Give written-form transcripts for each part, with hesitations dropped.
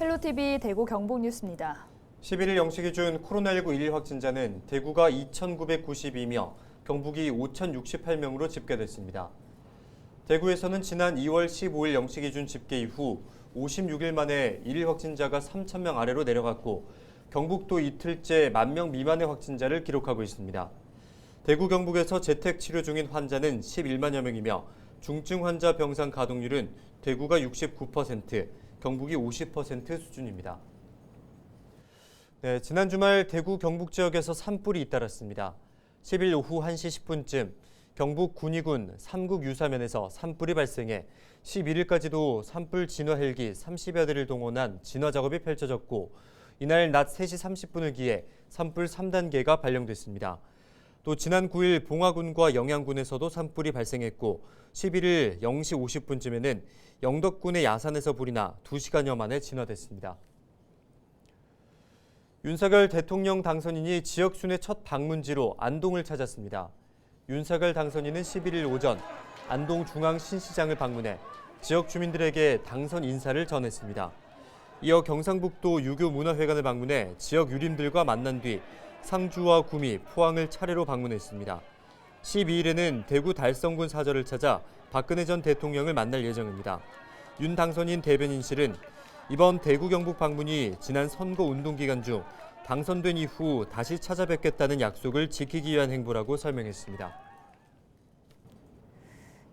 헬로티비 대구 경북 뉴스입니다. 11일 0시 기준 코로나19 일일 확진자는 대구가 2,992명, 경북이 5,068명으로 집계됐습니다. 대구에서는 지난 2월 15일 0시 기준 집계 이후 56일 만에 일일 확진자가 3,000명 아래로 내려갔고 경북도 이틀째 10,000명 미만의 확진자를 기록하고 있습니다. 대구 경북에서 재택 치료 중인 환자는 11만여 명이며 중증 환자 병상 가동률은 대구가 69%, 경북이 50% 수준입니다. 네, 지난 주말 대구 경북 지역에서 산불이 잇따랐습니다. 10일 오후 1시 10분쯤 경북 군위군 삼국 유사면에서 산불이 발생해 11일까지도 산불 진화 헬기 30여 대를 동원한 진화 작업이 펼쳐졌고 이날 낮 3시 30분을 기해 산불 3단계가 발령됐습니다. 또 지난 9일 봉화군과 영양군에서도 산불이 발생했고 11일 0시 50분쯤에는 영덕군의 야산에서 불이 나 2시간여 만에 진화됐습니다. 윤석열 대통령 당선인이 지역 순회 첫 방문지로 안동을 찾았습니다. 윤석열 당선인은 11일 오전 안동 중앙 신시장을 방문해 지역 주민들에게 당선 인사를 전했습니다. 이어 경상북도 유교문화회관을 방문해 지역 유림들과 만난 뒤 상주와 구미, 포항을 차례로 방문했습니다. 12일에는 대구 달성군 사저를 찾아 박근혜 전 대통령을 만날 예정입니다. 윤 당선인 대변인실은 이번 대구 경북 방문이 지난 선거 운동 기간 중 당선된 이후 다시 찾아뵙겠다는 약속을 지키기 위한 행보라고 설명했습니다.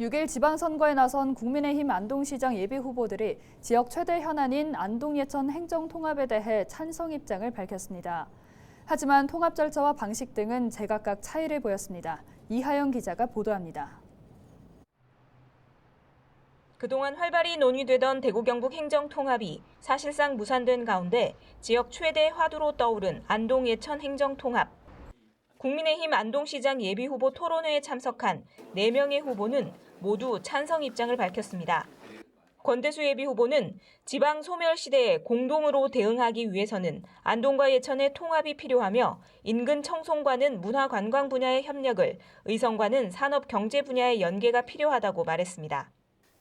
6일 지방선거에 나선 국민의힘 안동시장 예비후보들이 지역 최대 현안인 안동 예천 행정통합에 대해 찬성 입장을 밝혔습니다. 하지만 통합 절차와 방식 등은 제각각 차이를 보였습니다. 이하영 기자가 보도합니다. 그동안 활발히 논의되던 대구 경북 행정통합이 사실상 무산된 가운데 지역 최대 화두로 떠오른 안동 예천 행정통합. 국민의힘 안동시장 예비후보 토론회에 참석한 4명의 후보는 모두 찬성 입장을 밝혔습니다. 권대수 예비후보는 지방 소멸 시대에 공동으로 대응하기 위해서는 안동과 예천의 통합이 필요하며 인근 청송과는 문화관광 분야의 협력을, 의성과는 산업 경제 분야의 연계가 필요하다고 말했습니다.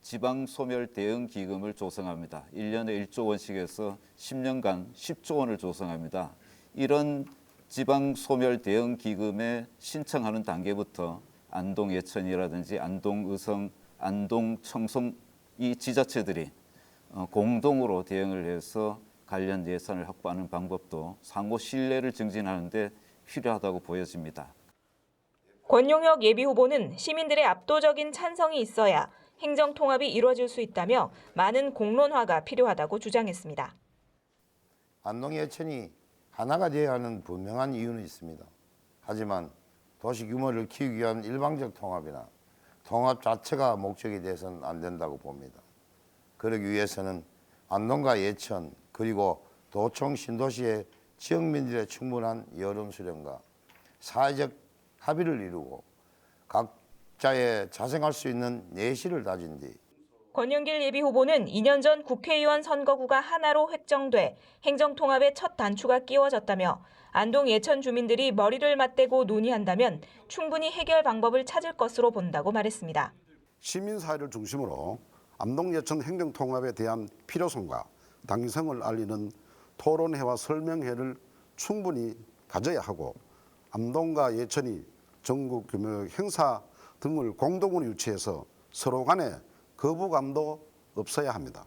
지방 소멸 대응 기금을 조성합니다. 1년에 1조 원씩해서 10년간 10조 원을 조성합니다. 이런 지방 소멸 대응 기금에 신청하는 단계부터 안동 예천이라든지 안동 의성, 안동 청송 이 지자체들이 공동으로 대응을 해서 관련 예산을 확보하는 방법도 상호 신뢰를 증진하는 데 필요하다고 보여집니다. 권용혁 예비후보는 시민들의 압도적인 찬성이 있어야 행정통합이 이루어질 수 있다며 많은 공론화가 필요하다고 주장했습니다. 안동 예천이 하나가 되어야 하는 분명한 이유는 있습니다. 하지만 도시 규모를 키우기 위한 일방적 통합이나 통합 자체가 목적이 돼서는 안 된다고 봅니다. 그러기 위해서는 안동과 예천 그리고 도청 신도시의 지역민들의 충분한 여론 수렴과 사회적 합의를 이루고 각자의 자생할 수 있는 내실을 다진 뒤 권영길 예비후보는 2년 전 국회의원 선거구가 하나로 획정돼 행정통합의 첫 단추가 끼워졌다며 안동 예천 주민들이 머리를 맞대고 논의한다면 충분히 해결 방법을 찾을 것으로 본다고 말했습니다. 시민사회를 중심으로 안동 예천 행정통합에 대한 필요성과 당위성을 알리는 토론회와 설명회를 충분히 가져야 하고 안동과 예천이 전국 규모 행사 등을 공동으로 유치해서 서로 간에 거부감도 없어야 합니다.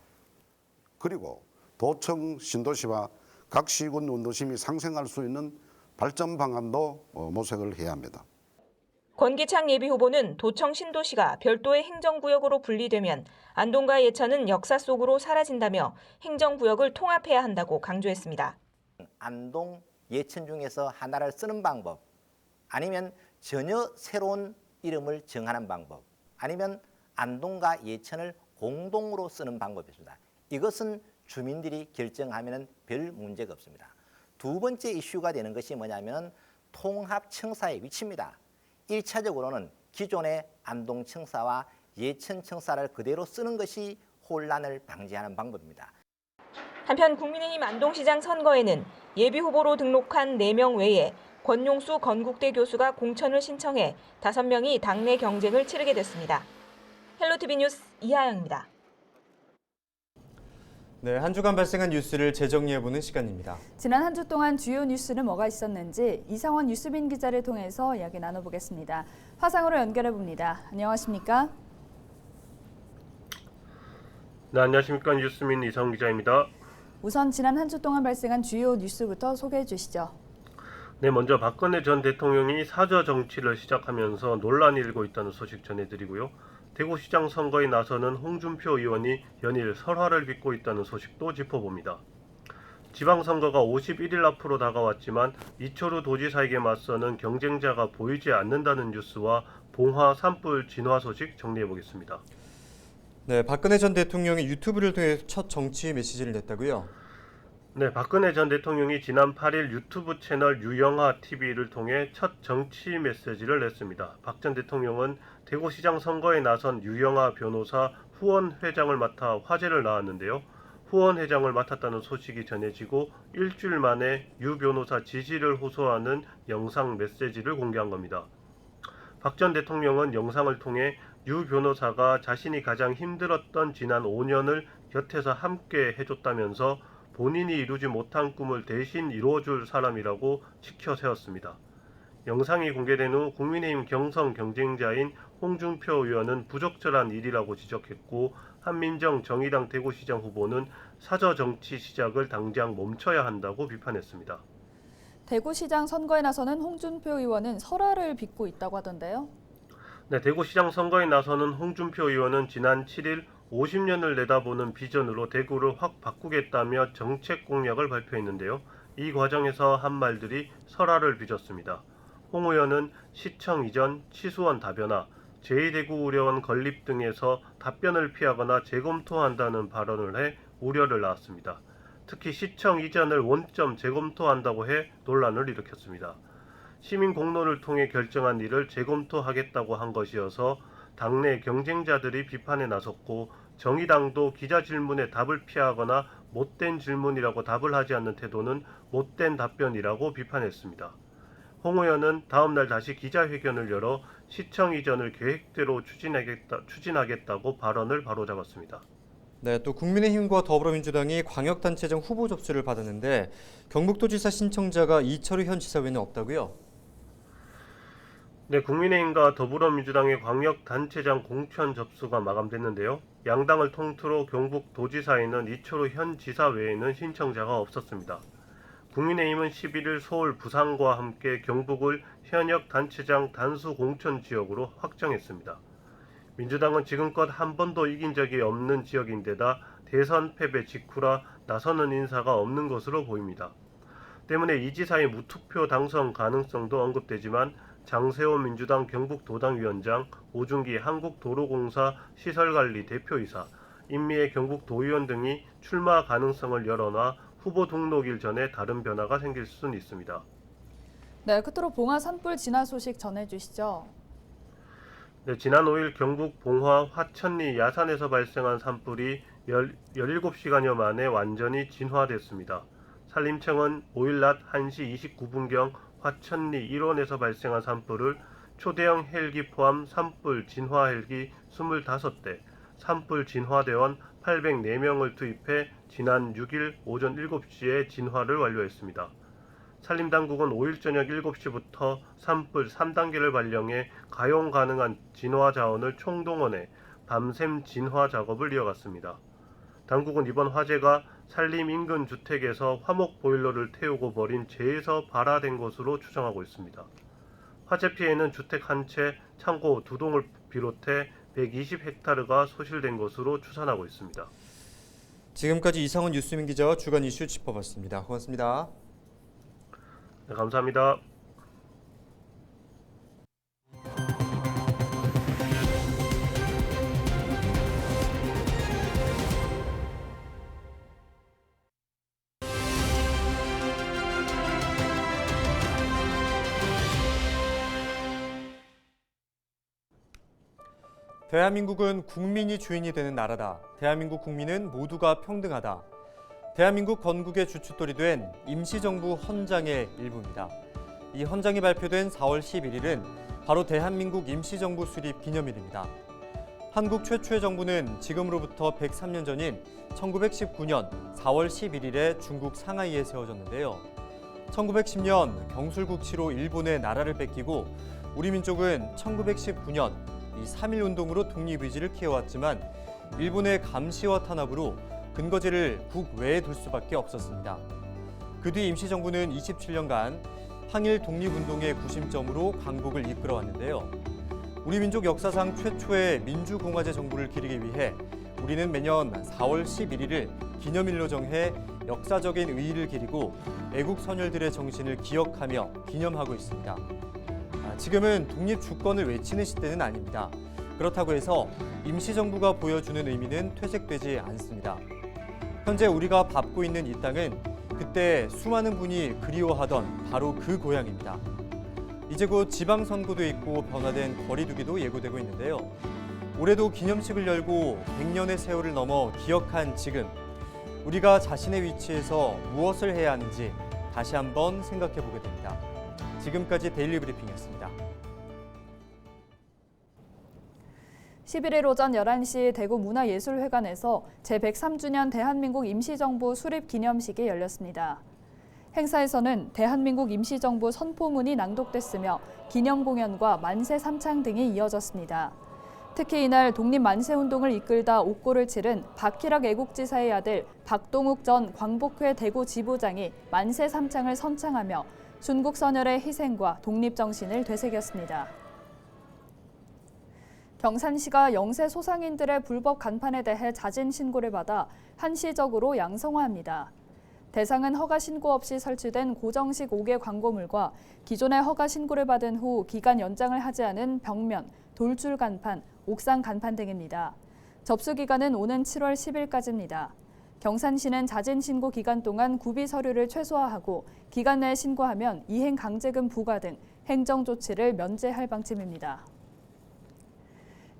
그리고 도청 신도시와 각 시군 운동심이 상생할 수 있는 발전 방안도 모색을 해야 합니다. 권기창 예비후보는 도청 신도시가 별도의 행정구역으로 분리되면 안동과 예천은 역사 속으로 사라진다며 행정구역을 통합해야 한다고 강조했습니다. 안동, 예천 중에서 하나를 쓰는 방법, 아니면 전혀 새로운 이름을 정하는 방법, 아니면 안동과 예천을 공동으로 쓰는 방법이 있습니다. 이것은 주민들이 결정하면 별 문제가 없습니다. 두 번째 이슈가 되는 것이 뭐냐면 통합청사의 위치입니다. 1차적으로는 기존의 안동청사와 예천청사를 그대로 쓰는 것이 혼란을 방지하는 방법입니다. 한편 국민의힘 안동시장 선거에는 예비후보로 등록한 4명 외에 권용수 건국대 교수가 공천을 신청해 5명이 당내 경쟁을 치르게 됐습니다. 헬로티비 뉴스 이하영입니다. 네, 한 주간 발생한 뉴스를 재정리해보는 시간입니다. 지난 한 주 동안 주요 뉴스는 뭐가 있었는지 이상원 뉴스민 기자를 통해서 이야기 나눠보겠습니다. 화상으로 연결해봅니다. 안녕하십니까? 네, 안녕하십니까. 뉴스민 이상원 기자입니다. 우선 지난 한 주 동안 발생한 주요 뉴스부터 소개해 주시죠. 네, 먼저 박근혜 전 대통령이 사저 정치를 시작하면서 논란이 일고 있다는 소식 전해드리고요. 대구시장 선거에 나서는 홍준표 의원이 연일 설화를 빚고 있다는 소식도 짚어봅니다. 지방선거가 51일 앞으로 다가왔지만 이철우 도지사에게 맞서는 경쟁자가 보이지 않는다는 뉴스와 봉화 산불 진화 소식 정리해보겠습니다. 네, 박근혜 전 대통령이 유튜브를 통해 첫 정치 메시지를 냈다고요? 네, 박근혜 전 대통령이 지난 8일 유튜브 채널 유영하 TV를 통해 첫 정치 메시지를 냈습니다. 박 전 대통령은 대구시장 선거에 나선 유영하 변호사 후원 회장을 맡아 화제를 낳았는데요. 후원 회장을 맡았다는 소식이 전해지고 일주일 만에 유 변호사 지지를 호소하는 영상 메시지를 공개한 겁니다. 박 전 대통령은 영상을 통해 유 변호사가 자신이 가장 힘들었던 지난 5년을 곁에서 함께 해줬다면서 본인이 이루지 못한 꿈을 대신 이루어줄 사람이라고 치켜 세웠습니다. 영상이 공개된 후 국민의힘 경선 경쟁자인 홍준표 의원은 부적절한 일이라고 지적했고 한민정 정의당 대구시장 후보는 사저 정치 시작을 당장 멈춰야 한다고 비판했습니다. 대구시장 선거에 나서는 홍준표 의원은 설화를 빚고 있다고 하던데요. 네, 대구시장 선거에 나서는 홍준표 의원은 지난 7일 50년을 내다보는 비전으로 대구를 확 바꾸겠다며 정책 공약을 발표했는데요. 이 과정에서 한 말들이 설화를 빚었습니다. 홍 의원은 시청 이전, 치수원 다변화, 제2대구우려원 건립 등에서 답변을 피하거나 재검토한다는 발언을 해 우려를 낳았습니다. 특히 시청 이전을 원점 재검토한다고 해 논란을 일으켰습니다. 시민 공론을 통해 결정한 일을 재검토하겠다고 한 것이어서 당내 경쟁자들이 비판에 나섰고 정의당도 기자 질문에 답을 피하거나 못된 질문이라고 답을 하지 않는 태도는 못된 답변이라고 비판했습니다. 홍 의원은 다음 날 다시 기자회견을 열어 시청 이전을 계획대로 추진하겠다고 발언을 바로잡았습니다. 네, 또 국민의힘과 더불어민주당이 광역단체장 후보 접수를 받았는데 경북도지사 신청자가 이철우 현 지사 외에는 없다고요? 네, 국민의힘과 더불어민주당의 광역단체장 공천 접수가 마감됐는데요. 양당을 통틀어 경북도지사에는 이철우 현 지사 외에는 신청자가 없었습니다. 국민의힘은 11일 서울, 부산과 함께 경북을 현역 단체장 단수 공천 지역으로 확정했습니다. 민주당은 지금껏 한 번도 이긴 적이 없는 지역인데다 대선 패배 직후라 나서는 인사가 없는 것으로 보입니다. 때문에 이 지사의 무투표 당선 가능성도 언급되지만 장세호 민주당 경북도당위원장, 오준기 한국도로공사 시설관리 대표이사, 임미애 경북도의원 등이 출마 가능성을 열어놔 후보 등록일 전에 다른 변화가 생길 수는 있습니다. 네, 끝으로 봉화 산불 진화 소식 전해주시죠. 네, 지난 5일 경북 봉화 화천리 야산에서 발생한 산불이 17시간여 만에 완전히 진화됐습니다. 산림청은 5일 낮 1시 29분경 화천리 1원에서 발생한 산불을 초대형 헬기 포함 산불 진화 헬기 25대, 산불 진화대원 804명을 투입해 지난 6일 오전 7시에 진화를 완료했습니다. 산림당국은 5일 저녁 7시부터 산불 3단계를 발령해 가용 가능한 진화 자원을 총동원해 밤샘 진화 작업을 이어갔습니다. 당국은 이번 화재가 산림 인근 주택에서 화목 보일러를 태우고 버린 재에서 발화된 것으로 추정하고 있습니다. 화재 피해는 주택 한 채, 창고 2동을 비롯해 120헥타르가 소실된 것으로 추산하고 있습니다. 지금까지 이상원 뉴스민 기자와 주간 이슈 짚어봤습니다. 고맙습니다. 네, 감사합니다. 대한민국은 국민이 주인이 되는 나라다. 대한민국 국민은 모두가 평등하다. 대한민국 건국의 주춧돌이 된 임시정부 헌장의 일부입니다. 이 헌장이 발표된 4월 11일은 바로 대한민국 임시정부 수립 기념일입니다. 한국 최초의 정부는 지금으로부터 103년 전인 1919년 4월 11일에 중국 상하이에 세워졌는데요. 1910년 경술국치로 일본의 나라를 뺏기고 우리 민족은 1919년 이 3.1 운동으로 독립의지를 키워왔지만 일본의 감시와 탄압으로 근거지를 국외에 둘 수밖에 없었습니다. 그 뒤 임시정부는 27년간 항일 독립운동의 구심점으로 강국을 이끌어왔는데요. 우리 민족 역사상 최초의 민주공화제 정부를 기리기 위해 우리는 매년 4월 11일을 기념일로 정해 역사적인 의의를 기리고 애국 선열들의 정신을 기억하며 기념하고 있습니다. 지금은 독립 주권을 외치는 시대는 아닙니다. 그렇다고 해서 임시정부가 보여주는 의미는 퇴색되지 않습니다. 현재 우리가 밟고 있는 이 땅은 그때 수많은 분이 그리워하던 바로 그 고향입니다. 이제 곧 지방선거도 있고 변화된 거리두기도 예고되고 있는데요. 올해도 기념식을 열고 100년의 세월을 넘어 기억한 지금, 우리가 자신의 위치에서 무엇을 해야 하는지 다시 한번 생각해 보게 됩니다. 지금까지 데일리 브리핑이었습니다. 11일 오전 11시 대구 문화예술회관에서 제103주년 대한민국 임시정부 수립 기념식이 열렸습니다. 행사에서는 대한민국 임시정부 선포문이 낭독됐으며 기념 공연과 만세 삼창 등이 이어졌습니다. 특히 이날 독립만세운동을 이끌다 옥고를 치른 박희락 애국지사의 아들 박동욱 전 광복회 대구 지부장이 만세 삼창을 선창하며 순국선열의 희생과 독립정신을 되새겼습니다. 경산시가 영세 소상인들의 불법 간판에 대해 자진 신고를 받아 한시적으로 양성화합니다. 대상은 허가 신고 없이 설치된 고정식 5개 광고물과 기존의 허가 신고를 받은 후 기간 연장을 하지 않은 벽면, 돌출 간판, 옥상 간판 등입니다. 접수 기간은 오는 7월 10일까지입니다. 경산시는 자진 신고 기간 동안 구비 서류를 최소화하고 기간 내에 신고하면 이행 강제금 부과 등 행정 조치를 면제할 방침입니다.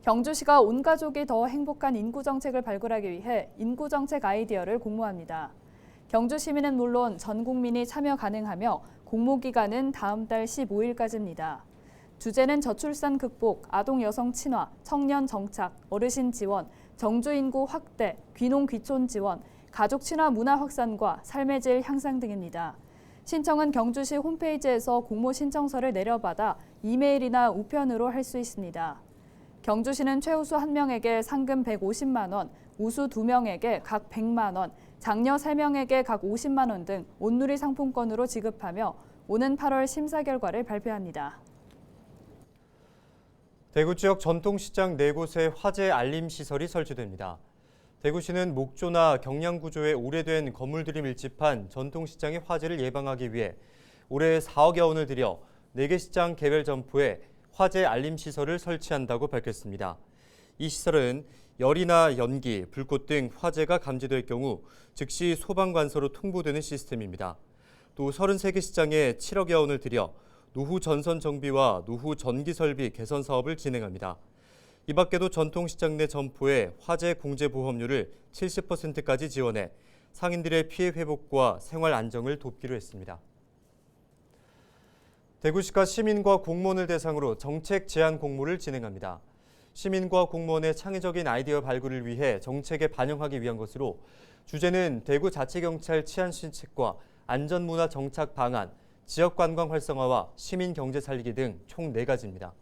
경주시가 온 가족이 더 행복한 인구정책을 발굴하기 위해 인구정책 아이디어를 공모합니다. 경주 시민은 물론 전 국민이 참여 가능하며 공모 기간은 다음 달 15일까지입니다. 주제는 저출산 극복, 아동 여성 친화, 청년 정착, 어르신 지원, 정주 인구 확대, 귀농 귀촌 지원, 가족 친화 문화 확산과 삶의 질 향상 등입니다. 신청은 경주시 홈페이지에서 공모 신청서를 내려받아 이메일이나 우편으로 할 수 있습니다. 경주시는 최우수 1명에게 상금 150만 원, 우수 2명에게 각 100만 원, 장녀 3명에게 각 50만 원 등 온누리 상품권으로 지급하며 오는 8월 심사 결과를 발표합니다. 대구 지역 전통시장 4곳에 화재 알림 시설이 설치됩니다. 대구시는 목조나 경량 구조의 오래된 건물들이 밀집한 전통시장의 화재를 예방하기 위해 올해 4억여 원을 들여 4개 시장 개별 점포에 화재 알림 시설을 설치한다고 밝혔습니다. 이 시설은 열이나 연기, 불꽃 등 화재가 감지될 경우 즉시 소방관서로 통보되는 시스템입니다. 또 33개 시장에 7억여 원을 들여 노후 전선 정비와 노후 전기 설비 개선 사업을 진행합니다. 이 밖에도 전통시장 내 점포에 화재 공제 보험료를 70%까지 지원해 상인들의 피해 회복과 생활 안정을 돕기로 했습니다. 대구시가 시민과 공무원을 대상으로 정책 제안 공모를 진행합니다. 시민과 공무원의 창의적인 아이디어 발굴을 위해 정책에 반영하기 위한 것으로 주제는 대구 자치경찰 치안 신책과 안전문화 정착 방안, 지역관광 활성화와 시민 경제 살리기 등 총 4가지입니다.